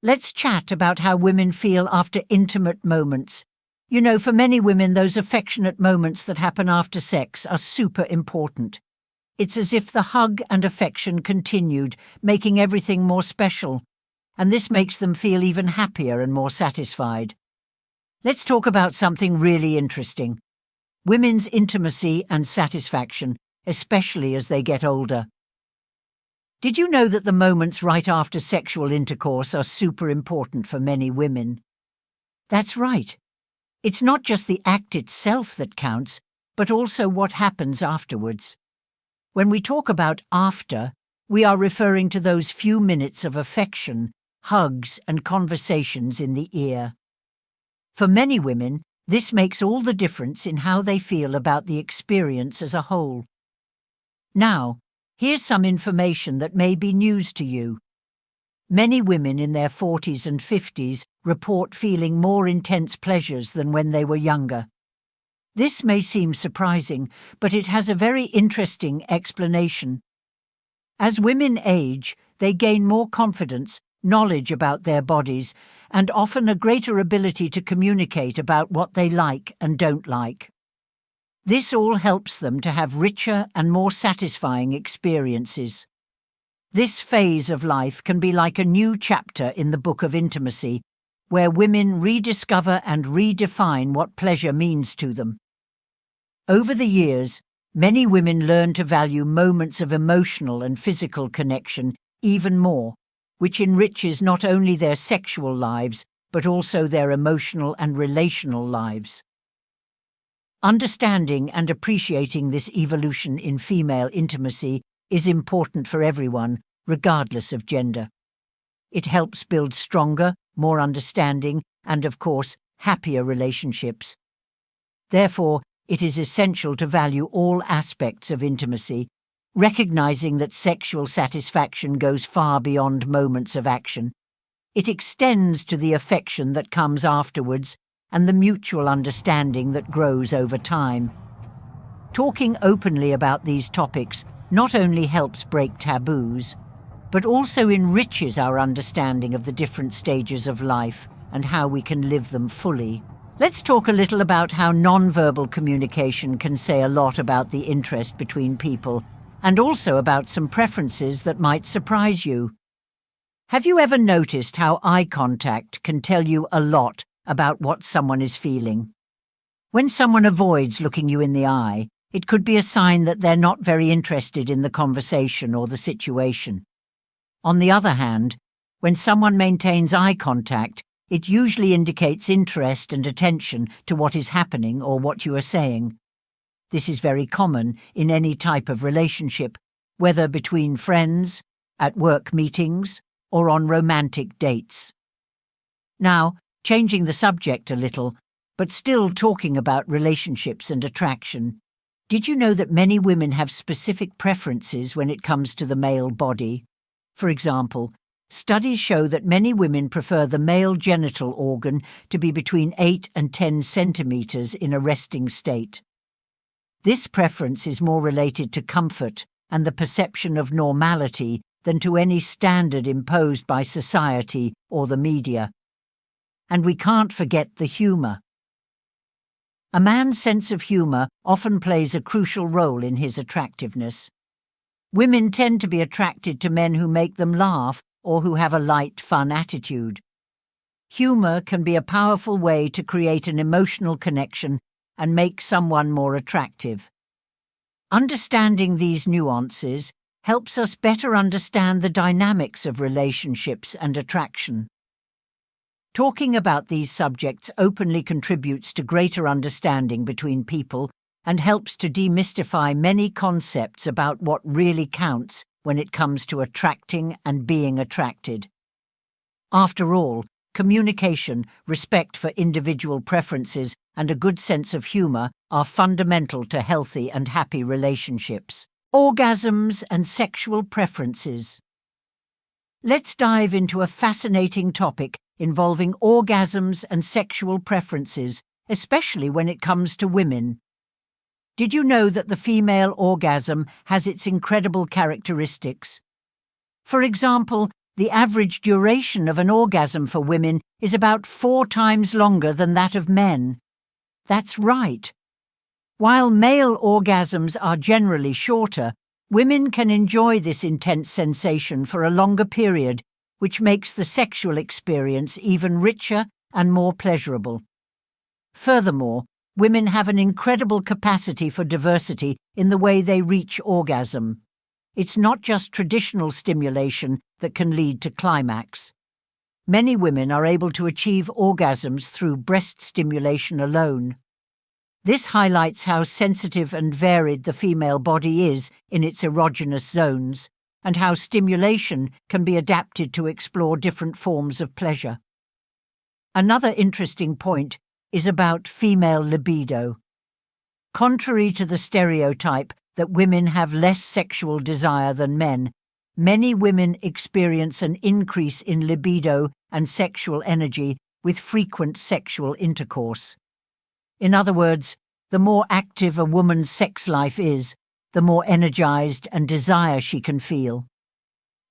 Let's chat about how women feel after intimate moments. You know, for many women, those affectionate moments that happen after sex are super important. It's as if the hug and affection continued, making everything more special, and this makes them feel even happier and more satisfied. Let's talk about something really interesting: women's intimacy and satisfaction, especially as they get older. Did you know that the moments right after sexual intercourse are super important for many women? That's right. It's not just the act itself that counts, but also what happens afterwards. When we talk about after, we are referring to those few minutes of affection, hugs, and conversations in the ear. For many women, this makes all the difference in how they feel about the experience as a whole. Now, here's some information that may be news to you. Many women in their 40s and 50s report feeling more intense pleasures than when they were younger. This may seem surprising, but it has a very interesting explanation. As women age, they gain more confidence, knowledge about their bodies, and often a greater ability to communicate about what they like and don't like. This all helps them to have richer and more satisfying experiences. This phase of life can be like a new chapter in the book of intimacy, where women rediscover and redefine what pleasure means to them. Over the years, many women learn to value moments of emotional and physical connection even more, which enriches not only their sexual lives, but also their emotional and relational lives. Understanding and appreciating this evolution in female intimacy is important for everyone, regardless of gender. It helps build stronger, more understanding, and, of course, happier relationships. Therefore, it is essential to value all aspects of intimacy, recognizing that sexual satisfaction goes far beyond moments of action. It extends to the affection that comes afterwards and the mutual understanding that grows over time. Talking openly about these topics not only helps break taboos, but also enriches our understanding of the different stages of life and how we can live them fully. Let's talk a little about how nonverbal communication can say a lot about the interest between people, and also about some preferences that might surprise you. Have you ever noticed how eye contact can tell you a lot about what someone is feeling? When someone avoids looking you in the eye, it could be a sign that they're not very interested in the conversation or the situation. On the other hand, when someone maintains eye contact, it usually indicates interest and attention to what is happening or what you are saying. This is very common in any type of relationship, whether between friends, at work meetings, or on romantic dates. Now, changing the subject a little, but still talking about relationships and attraction, did you know that many women have specific preferences when it comes to the male body? For example, studies show that many women prefer the male genital organ to be between 8 and 10 centimeters in a resting state. This preference is more related to comfort and the perception of normality than to any standard imposed by society or the media. And we can't forget the humor. A man's sense of humor often plays a crucial role in his attractiveness. Women tend to be attracted to men who make them laugh or who have a light, fun attitude. Humor can be a powerful way to create an emotional connection and make someone more attractive. Understanding these nuances helps us better understand the dynamics of relationships and attraction. Talking about these subjects openly contributes to greater understanding between people and helps to demystify many concepts about what really counts when it comes to attracting and being attracted. After all, communication, respect for individual preferences, and a good sense of humor are fundamental to healthy and happy relationships. Orgasms and sexual preferences. Let's dive into a fascinating topic involving orgasms and sexual preferences, especially when it comes to women. Did you know that the female orgasm has its incredible characteristics? For example, the average duration of an orgasm for women is about 4 times longer than that of men. That's right. While male orgasms are generally shorter, women can enjoy this intense sensation for a longer period, which makes the sexual experience even richer and more pleasurable. Furthermore, women have an incredible capacity for diversity in the way they reach orgasm. It's not just traditional stimulation that can lead to climax. Many women are able to achieve orgasms through breast stimulation alone. This highlights how sensitive and varied the female body is in its erogenous zones, and how stimulation can be adapted to explore different forms of pleasure. Another interesting point is about female libido. Contrary to the stereotype that women have less sexual desire than men, many women experience an increase in libido and sexual energy with frequent sexual intercourse. In other words, the more active a woman's sex life is, the more energized and desire she can feel.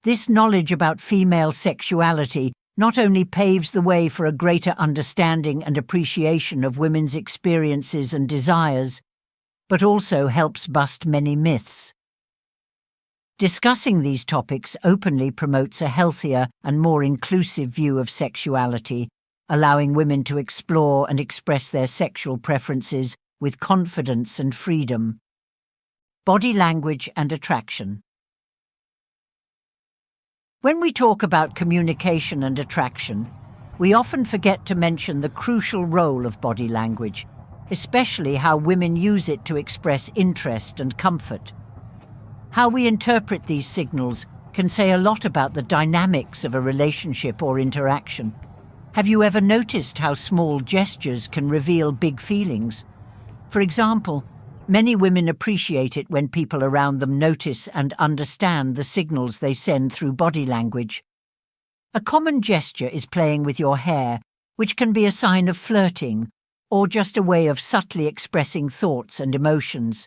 This knowledge about female sexuality not only paves the way for a greater understanding and appreciation of women's experiences and desires, but also helps bust many myths. Discussing these topics openly promotes a healthier and more inclusive view of sexuality, allowing women to explore and express their sexual preferences with confidence and freedom. Body language and attraction. When we talk about communication and attraction, we often forget to mention the crucial role of body language, especially how women use it to express interest and comfort. How we interpret these signals can say a lot about the dynamics of a relationship or interaction. Have you ever noticed how small gestures can reveal big feelings? For example, many women appreciate it when people around them notice and understand the signals they send through body language. A common gesture is playing with your hair, which can be a sign of flirting, or just a way of subtly expressing thoughts and emotions.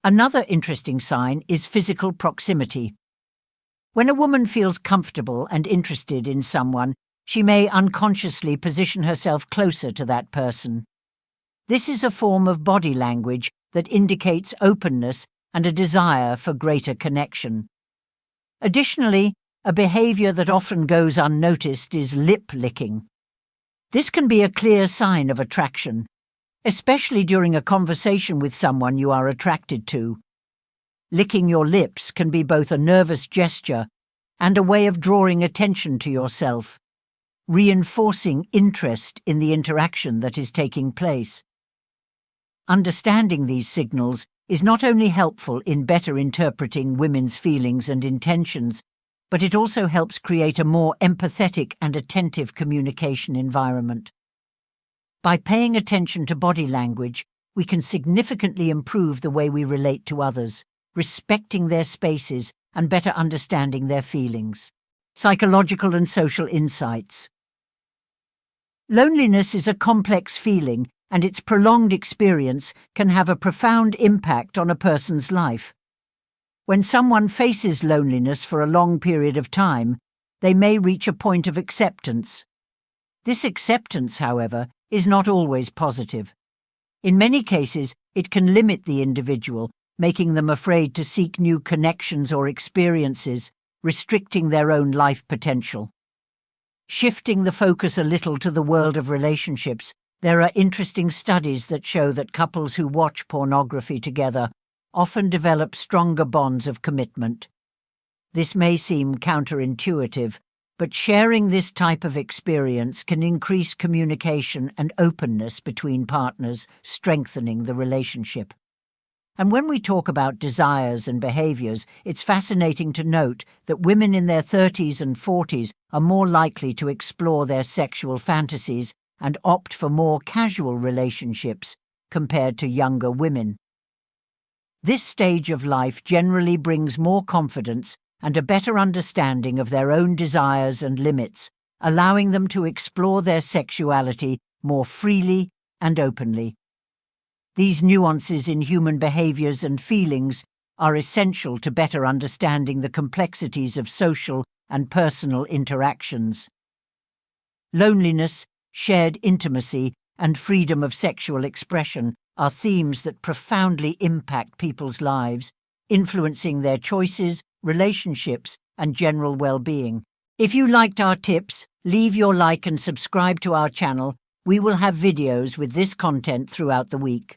Another interesting sign is physical proximity. When a woman feels comfortable and interested in someone, she may unconsciously position herself closer to that person. This is a form of body language that indicates openness and a desire for greater connection. Additionally, a behavior that often goes unnoticed is lip licking. This can be a clear sign of attraction, especially during a conversation with someone you are attracted to. Licking your lips can be both a nervous gesture and a way of drawing attention to yourself, reinforcing interest in the interaction that is taking place. Understanding these signals is not only helpful in better interpreting women's feelings and intentions, but it also helps create a more empathetic and attentive communication environment. By paying attention to body language, we can significantly improve the way we relate to others, respecting their spaces and better understanding their feelings. Psychological and social insights. Loneliness is a complex feeling, and its prolonged experience can have a profound impact on a person's life. When someone faces loneliness for a long period of time, they may reach a point of acceptance. This acceptance, however, is not always positive. In many cases, it can limit the individual, making them afraid to seek new connections or experiences, restricting their own life potential. Shifting the focus a little to the world of relationships, there are interesting studies that show that couples who watch pornography together often develop stronger bonds of commitment. This may seem counterintuitive, but sharing this type of experience can increase communication and openness between partners, strengthening the relationship. And when we talk about desires and behaviors, it's fascinating to note that women in their 30s and 40s are more likely to explore their sexual fantasies and opt for more casual relationships compared to younger women. This stage of life generally brings more confidence and a better understanding of their own desires and limits, allowing them to explore their sexuality more freely and openly. These nuances in human behaviors and feelings are essential to better understanding the complexities of social and personal interactions. Loneliness, shared intimacy, and freedom of sexual expression are themes that profoundly impact people's lives, influencing their choices, relationships, and general well-being. If you liked our tips, leave your like and subscribe to our channel. We will have videos with this content throughout the week.